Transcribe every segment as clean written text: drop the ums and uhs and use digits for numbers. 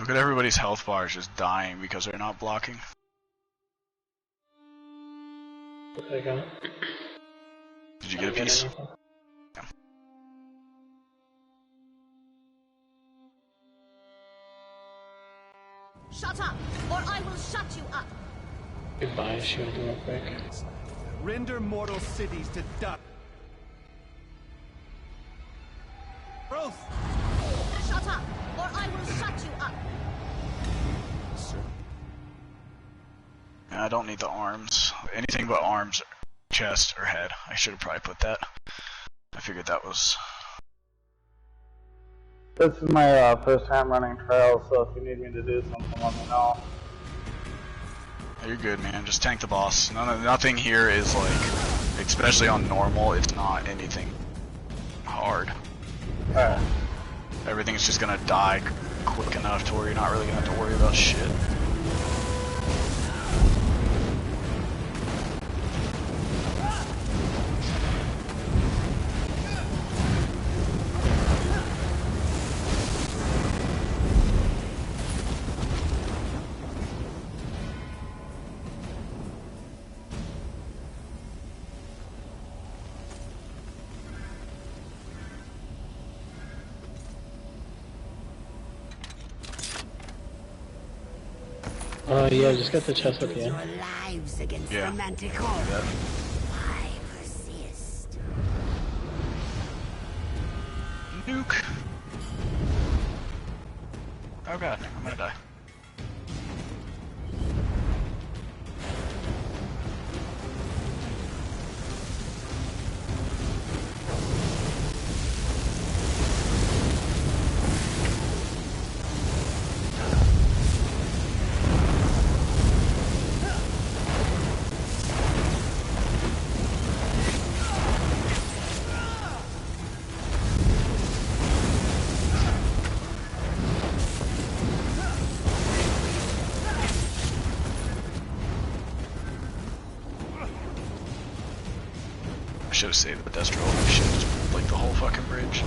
Look at everybody's health bars just dying because they're not blocking. I got it. Did you get a piece? Yeah. Shut up, or I will shut you up. Goodbye, shield real quick. Render mortal cities to dust. Growth. Shut up, or I will shut you up. Sir. I don't need the arms. Anything but arms, chest, or head. I should have probably put that. I figured that was... This is my first time running trails, so if you need me to do something, let me know. You're good, man. Just tank the boss. Nothing here is like, especially on normal, it's not anything hard. Alright. Everything's just gonna die quick enough to where you're not really gonna have to worry about shit. Yeah, just got the chest at the end. Your lives against Yeah. romantic Yeah. horror. Why persist? Nuke! Oh god, I'm gonna die. I should have saved the Destro. I should have just like the whole fucking bridge.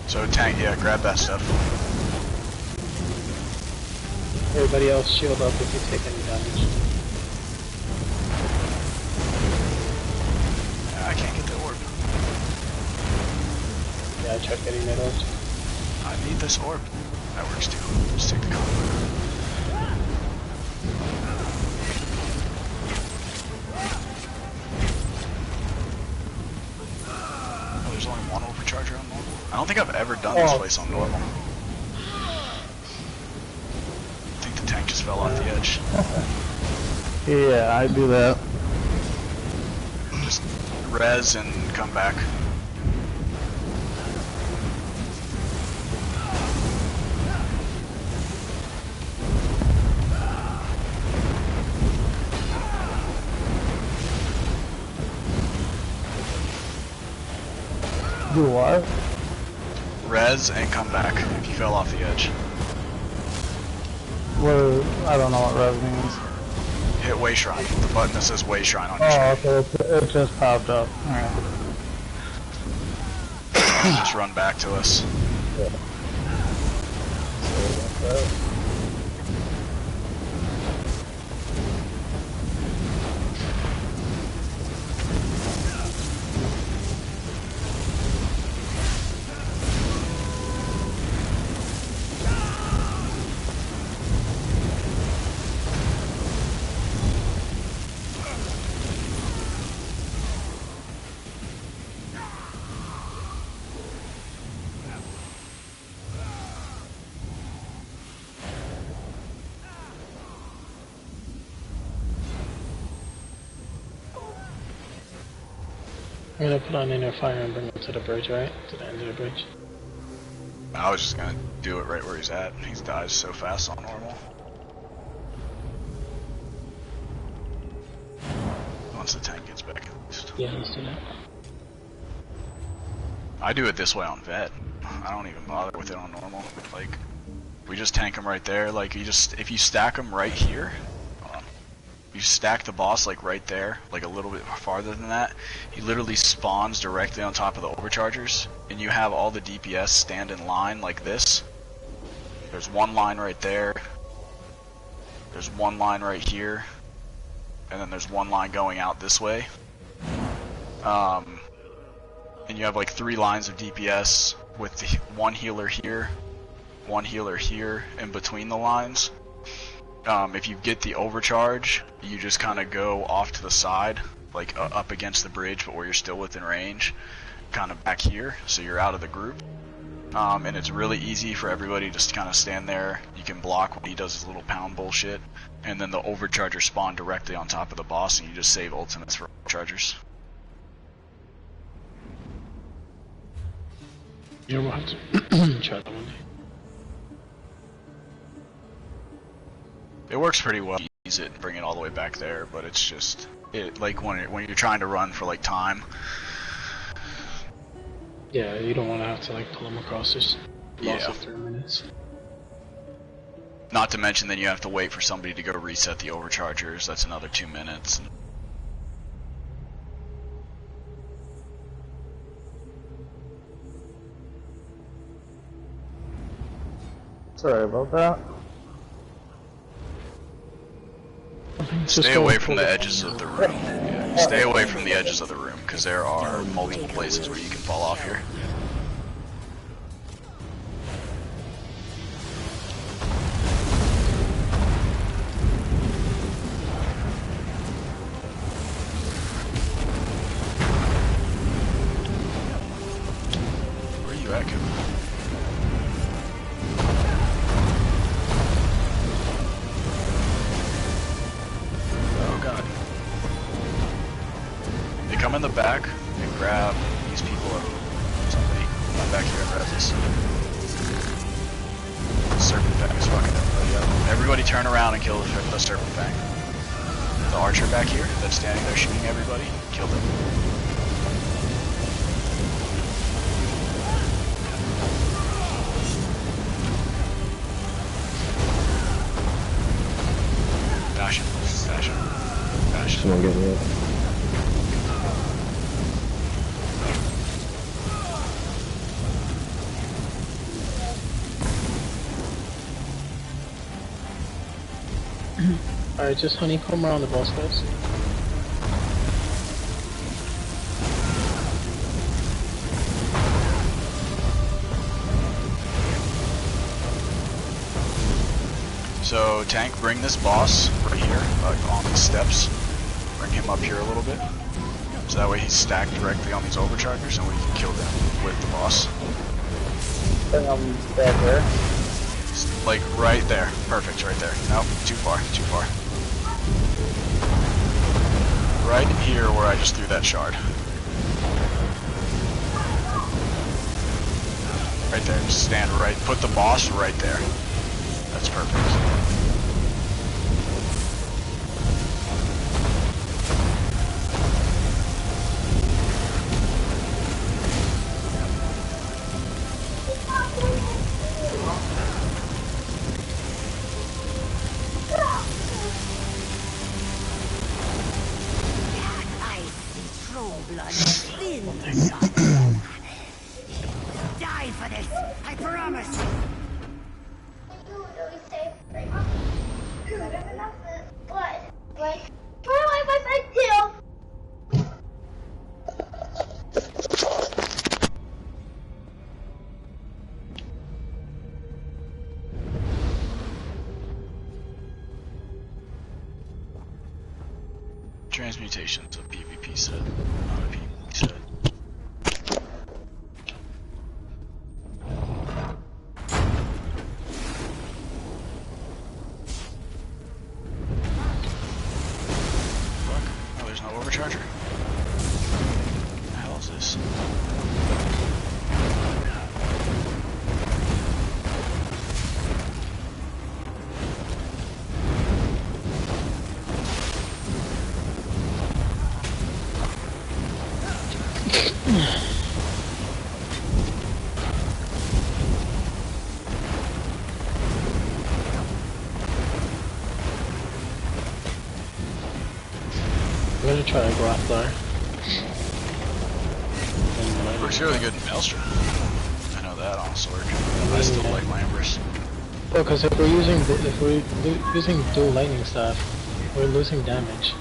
So tank, yeah, grab that stuff. Everybody else shield up if you take any damage. I can't get the orb. Yeah, I tried getting that out. I need this orb. That works too. Just take the combo. Oh, there's only one overcharger on normal. I don't think I've ever done this place on normal. I think the tank just fell off the edge. Yeah, I do that. Just res and come back. Do what? Res and come back if you fell off the edge. What? I don't know what res means. Hit Way Shrine. The button that says Way Shrine on your screen. Oh, okay, it just popped up. Alright. Just run back to us. Yeah. I'm gonna put on inner fire and bring him to the bridge, right? To the end of the bridge. I was just gonna do it right where he's at. He dies so fast on normal. Once the tank gets back at least. Yeah, let's do that. I do it this way on vet. I don't even bother with it on normal. Like, we just tank him right there. Like, you just, if you stack him right here, hold on. you stack the boss like right there, like a little bit farther than that. He literally spawns directly on top of the overchargers, and you have all the DPS stand in line like this. There's one line right there. There's one line right here, and then there's one line going out this way. And you have like 3 lines of DPS with the one healer here, one healer here, in between the lines. If you get the overcharge, you just kind of go off to the side, like up against the bridge, but where you're still within range, kind of back here, so you're out of the group. And it's really easy for everybody to just kind of stand there. You can block when he does his little pound bullshit, and then the overcharger spawn directly on top of the boss, and you just save ultimates for overchargers. Yeah, we'll have to try that one day. It works pretty well. You use it and bring it all the way back there, but it's just like when you're trying to run for like time. Yeah, you don't want to have to like pull them across this loss Yeah. of 3 minutes. Not to mention then you have to wait for somebody to go reset the overchargers. That's another 2 minutes. Sorry about that. Stay away from the edges of the room. Yeah, stay away from the edges of the room, because there are multiple places where you can fall off here. Where are you at, Kevin? Come in the back and grab these people up. Somebody come back here and grab this. Serpent Fang is fucking everybody up. Everybody turn around and kill the Serpent Fang. The archer back here that's standing there shooting everybody, kill them. Bash him, bash him, bash him. Someone get me up. Alright, just honeycomb around the boss, guys. So, Tank, bring this boss right here, on these steps. Bring him up here a little bit. So that way he's stacked directly on these overchargers and we can kill them with the boss. Bring them back there. Like, right there. Perfect, right there. Nope, too far, too far. Right here where I just threw that shard. Right there, just stand right, put the boss right there. That's perfect. Die for this, I promise. Transmutation's a PvP set, not a PvP set. Fuck. Oh, there's no overcharger. What the hell is this? gonna try a Grappler. Works really good in Maelstrom. I know that on Sword. I still like Lambrus. Well, because if we're using dual lightning staff, we're losing damage.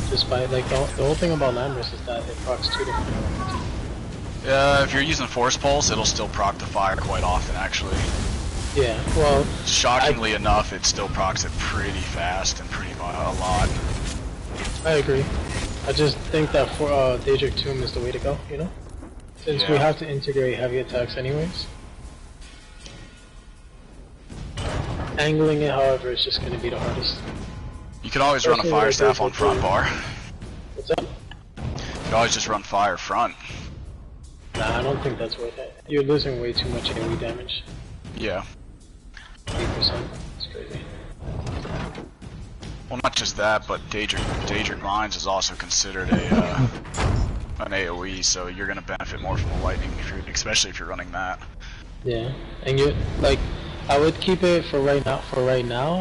Just by like the whole thing about Lambrus is that it procs 2 different elements. Yeah, if you're using Force Pulse, it'll still proc the fire quite often, actually. Yeah, well... Shockingly enough, it still procs it pretty fast and pretty a lot. I agree. I just think that for Daedric Tomb is the way to go, you know? Since we have to integrate heavy attacks anyways. Angling it, however, is just going to be the hardest. You can always run a Fire Staff on front bar. What's up? You can always just run Fire front. Nah, I don't think that's worth it. You're losing way too much AoE damage. Yeah. 8%. It's crazy. Well, not just that, but Daedric Mines is also considered an AoE, so you're going to benefit more from the lightning, especially if you're running that. Yeah, and you like, I would keep it for right now.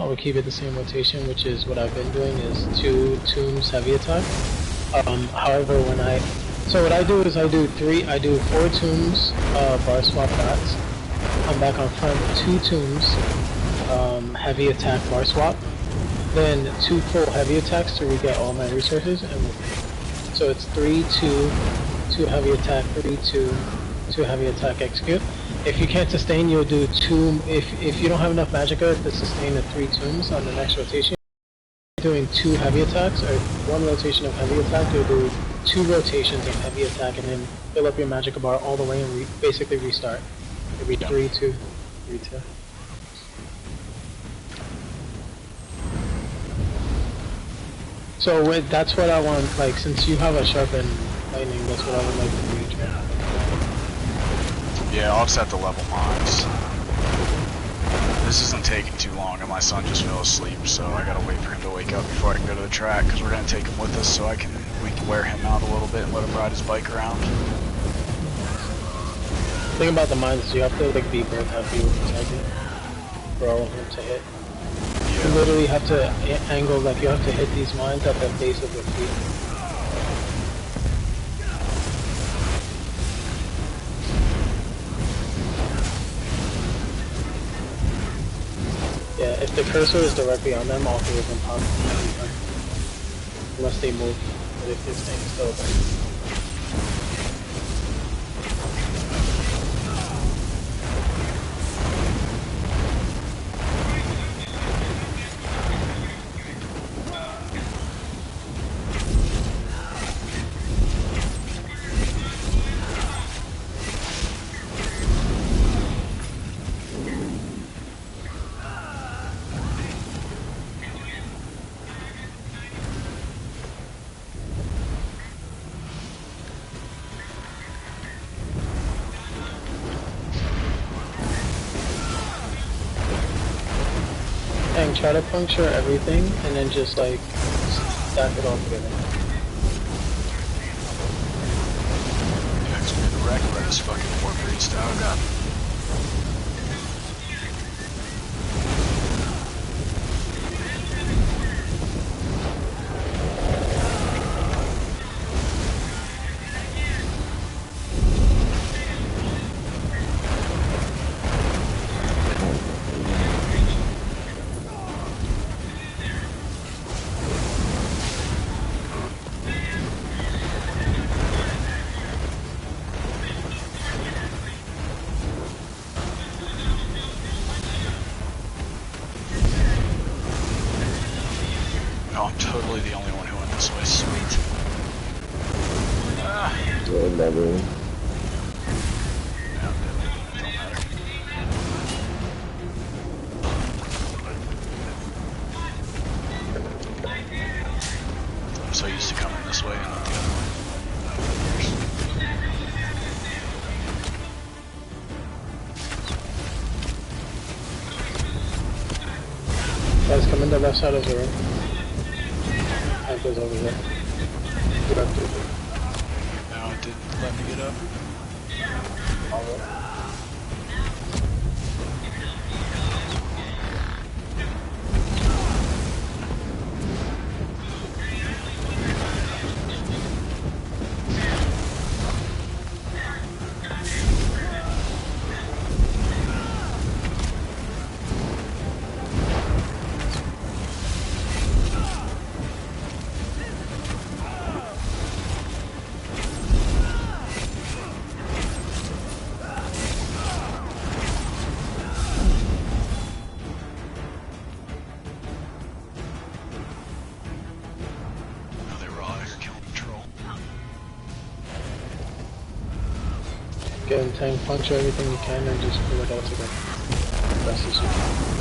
I would keep it the same rotation, which is what I've been doing is 2 Tombs heavy attack. However, what I do is I do 4 Tombs bar swap bats. I'm back on front 2 Tombs heavy attack bar swap. Then 2 full heavy attacks to re-get all my resources, and so it's 3, 2, 2 heavy attack, 3, 2, 2 heavy attack execute. If you can't sustain, you'll do 2. If you don't have enough Magicka to sustain the 3 Tombs on the next rotation, you're doing 2 heavy attacks or 1 rotation of heavy attack. You'll do 2 rotations of heavy attack, and then fill up your Magicka bar all the way and basically restart. It'll be 3, 2, 3, 2. So that's what I want, like, since you have a sharpened lightning, that's what I would like to do. Yeah, I'll just have to level mines. This isn't taking too long, and my son just fell asleep, so I gotta wait for him to wake up before I can go to the track, because we're gonna take him with us so we can wear him out a little bit and let him ride his bike around. The thing about the mines is you have to like be both happy with the target for all of them to hit. You literally have to angle, like you have to hit these mines at the base of their feet. Yeah, if the cursor is directly on them, all 3 of them pop. Unless they move, but if this thing is still there. And try to puncture everything, and then just like stack it all together. Yeah, it's gonna be the wreck by this fucking War Priest. Oh god. Oh, I'm totally the only one who went this way. Sweet. Ah. Never. Yeah, don't matter. I'm so used to coming this way and not the other way. Guys, come in the left side of the room. It goes over here. Get up to it. No, it didn't let me get up. get in tank, puncture everything you can, and just pull it all together. Best as you can.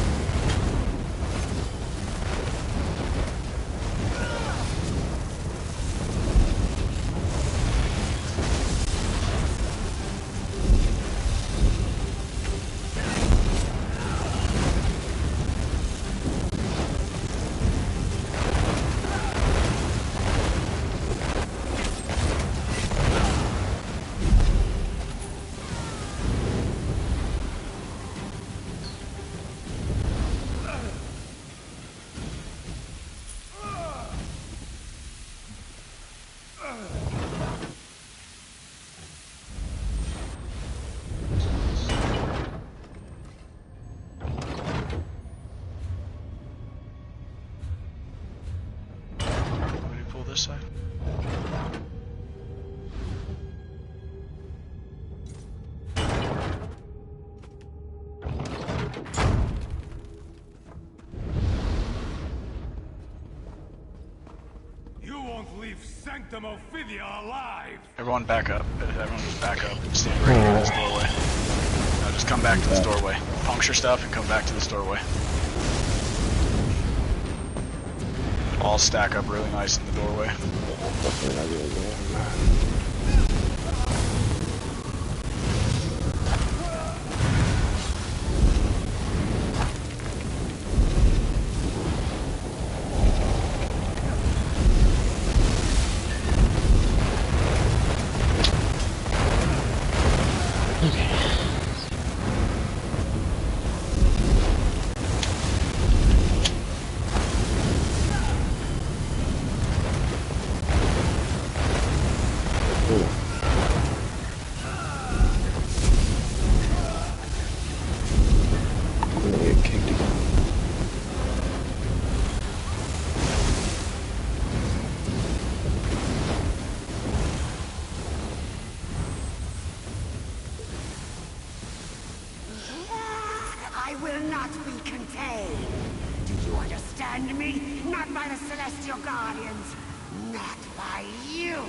This side. You won't leave Sanctum Ophidia alive! Everyone back up. Everyone just back up. Stand right here in this doorway. Now just come back to this doorway. Puncture stuff and come back to this doorway. All stack up really nice in the doorway. I will not be contained. Do you understand me? Not by the Celestial Guardians. Not by you.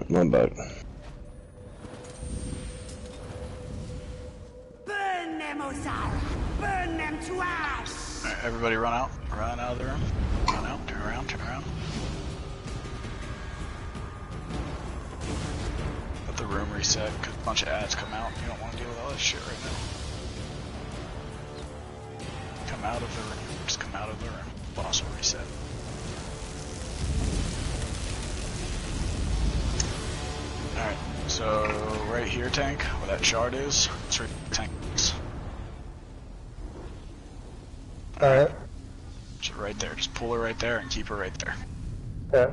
My bad. Burn them, Ozara! Burn them to ash! Alright, everybody run out. Run out of the room. Run out. Turn around. Turn around. Let the room reset because a bunch of ads come out. You don't want to deal with all this shit right now. Come out of the room. Just come out of the room. Boss will reset. Alright, so right here, tank, where that shard is, it's right tanks. Alright. Just right there, just pull her right there and keep her right there. Okay.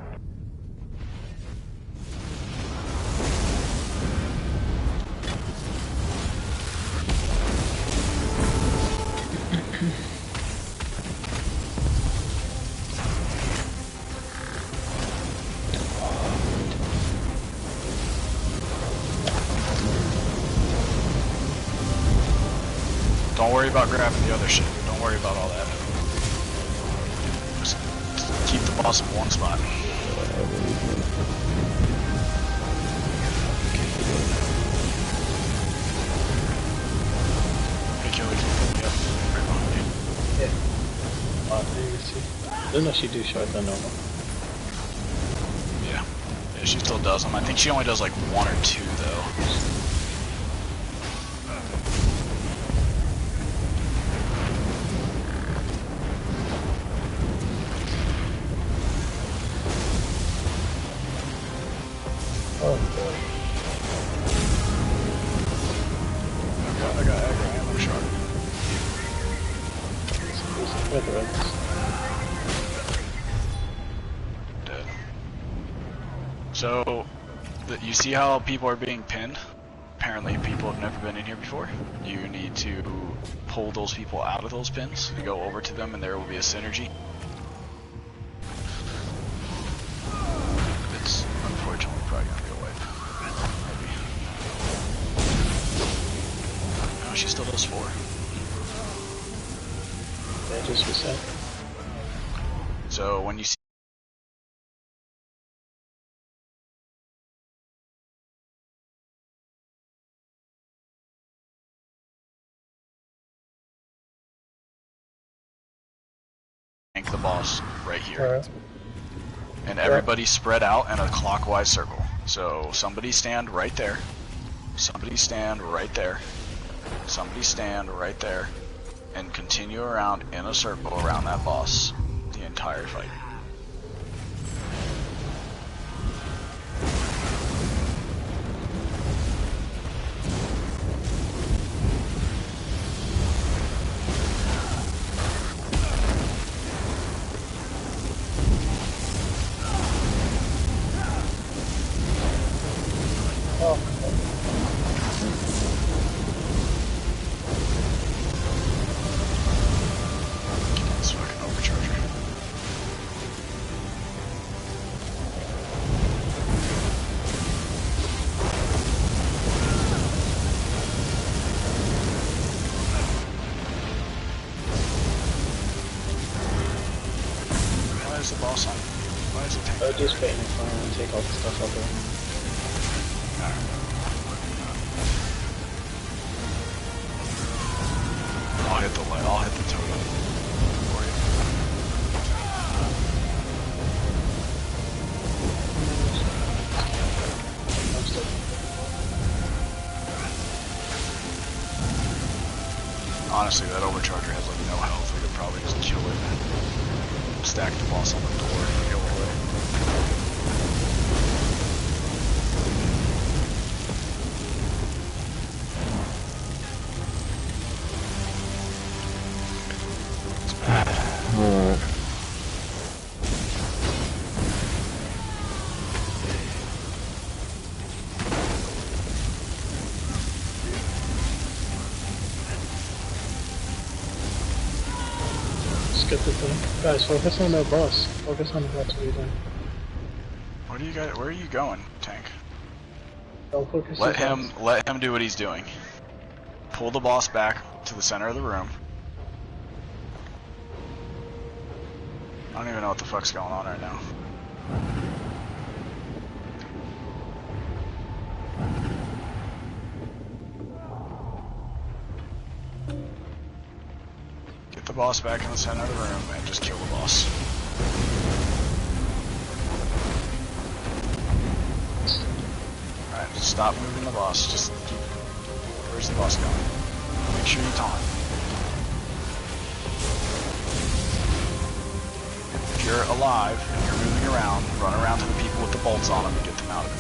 Don't worry about grabbing the other shit. Don't worry about all that. Just keep the boss in one spot. Hey, Killer. Yep. Right behind you. Yeah. Doesn't she do short than normal? Yeah. Yeah, she still does them. I think she only does like 1 or 2 though. I got aggro ammo shard. Dead. So, you see how people are being pinned? Apparently people have never been in here before. You need to pull those people out of those pins, you go over to them and there will be a synergy. It's unfortunately probably gonna be a wipe. Maybe. No, she still does 4. Yeah, just reset. So when you see the boss right here. Alright. And everybody spread out in a clockwise circle. So somebody stand right there. Somebody stand right there. Somebody stand right there. And continue around in a circle around that boss the entire fight. This fucking overcharger. Why is the boss on? Why is it tank? Just paint it fire and take all the stuff out there. I'll hit the light. I'll hit the totem for you. Honestly, that overcharger has like no health. We could probably just kill it. Stack the boss on the door and go away. Alright. Just get the thing. Guys, focus on the boss. Focus on the boss. What are you doing? What do you got? Where are you going, tank? Don't focus. Let on the him. boss. Let him do what he's doing. Pull the boss back to the center of the room. I don't even know what the fuck's going on right now. Get the boss back in the center of the room and just kill the boss. Alright, just stop moving the boss. Just keep... Where's the boss going? Make sure you taunt. If you're alive and you're moving around, run around to the people with the bolts on them and get them out of it.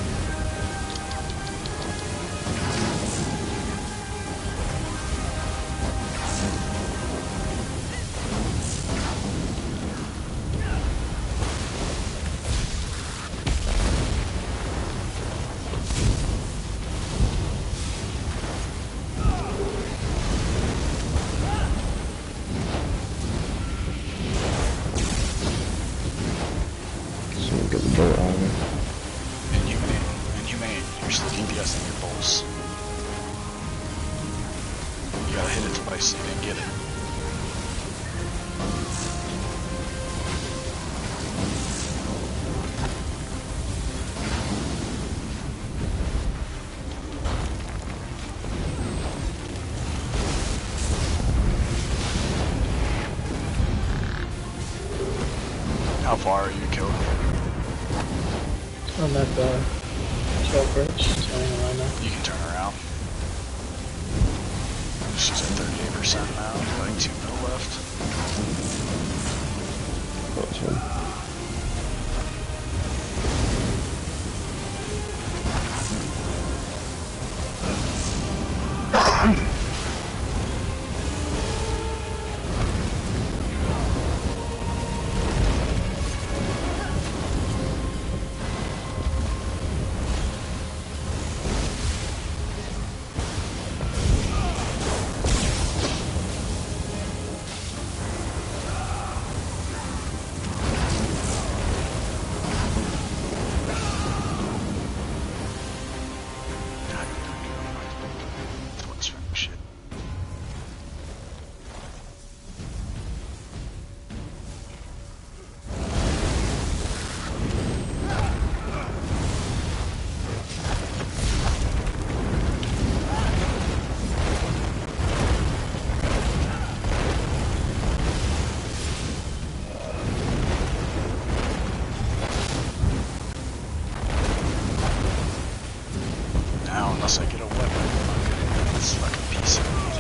far are you killed? I'm at the 12 bridge, turning around now. You can turn around. She's at 38% now, like 2 mil left. Gotcha. Unless I get a weapon, I'm gonna get this fucking piece of meat.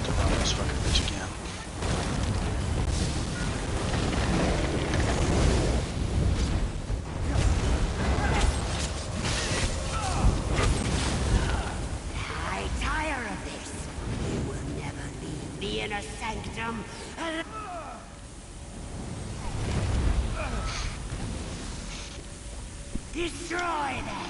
To run this fucking bitch again. I tire of this. You will never leave the inner sanctum. Destroy them!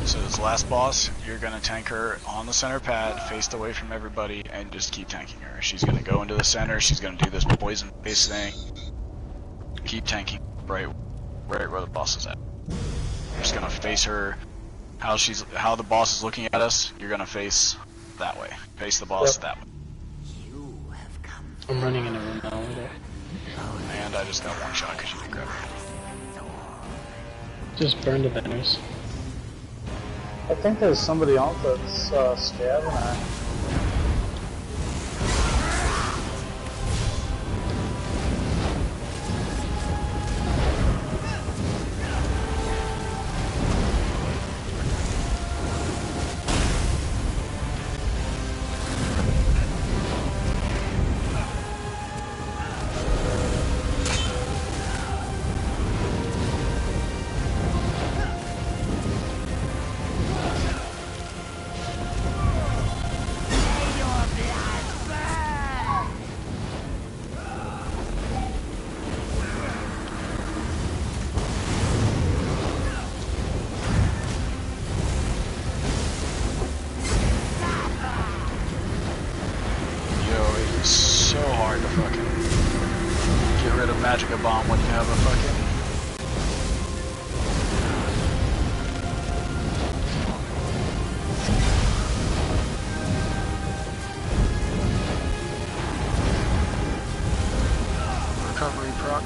So this last boss, you're gonna tank her on the center pad, faced away from everybody, and just keep tanking her. She's gonna go into the center, she's gonna do this poison face thing. Keep tanking right where the boss is at. You're just gonna face her how the boss is looking at us, you're gonna face that way. Face the boss that way. You have come. I'm running in a room now with it. And I just got one shot because you didn't grab her. Just burn the banners. I think there's somebody else that's stabbing her. So hard to fucking get rid of Magicka bomb when you have a fucking recovery proc.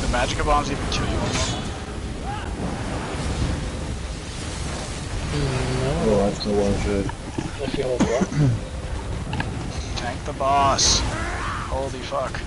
The Magicka bombs even kill you on them? Oh, I It's a one shot. If you hold block. Tank the boss. Holy fuck.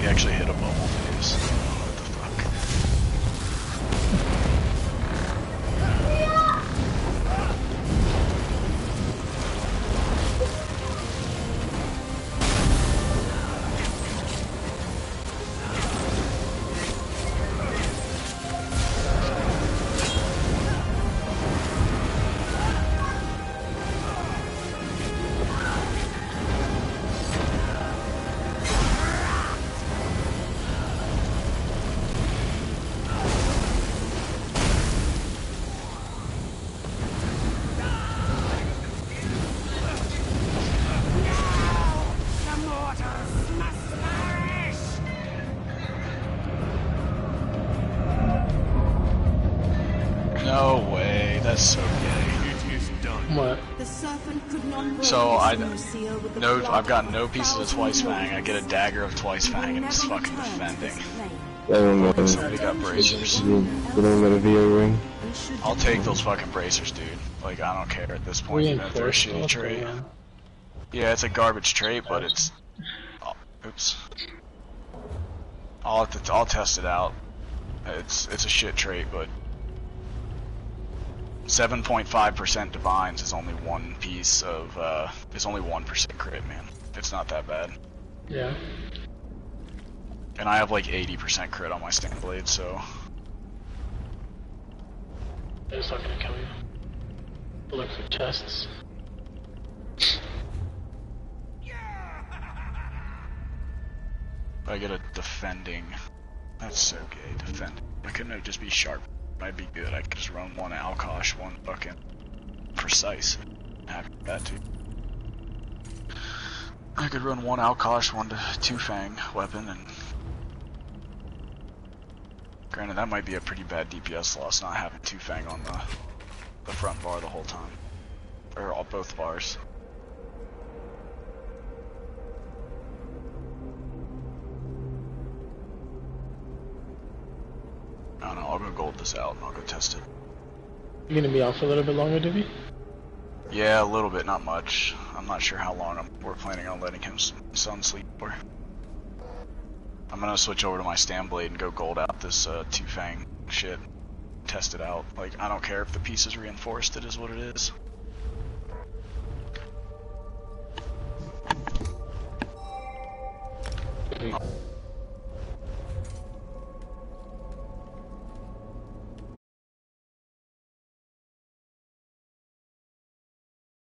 Actually hit a bubble phase. What the fuck? No way, that's so gay. It is done. What? The serpent could not break So its seal with the I've got blood no of pieces of thousands Twice of Fang. I get a dagger of Twice Fang and it's Never fucking return to defending. this plane. I don't know. Somebody got bracers. You don't got a VA ring? We should I'll take those fucking bracers, dude. Like, I don't care at this point, even if they're a Reinforced shitty also, trait. yeah. Yeah, it's a garbage trait, but it's... Oh, oops. I'll test it out. It's a shit trait, but... 7.5% divines is only one piece of, is only 1% crit, man. It's not that bad. Yeah. And I have like 80% crit on my stand blade, so... It's not gonna kill you. Look for chests. I get a defending. That's so gay, defending. Why couldn't it just be sharp? Might be good. I could just run one Alkosh, one fucking precise. Happy with that too. I could run one Alkosh, one two Fang weapon, and granted that might be a pretty bad DPS loss not having two Fang on the front bar the whole time, or all both bars. I don't know, I'll go gold this out and I'll go test it. You gonna be off a little bit longer, Divi? Yeah, a little bit, not much. I'm not sure how long we're planning on letting him sun sleep for. I'm gonna switch over to my stand blade and go gold out this two fang shit. Test it out. Like, I don't care if the piece is reinforced, it is what it is.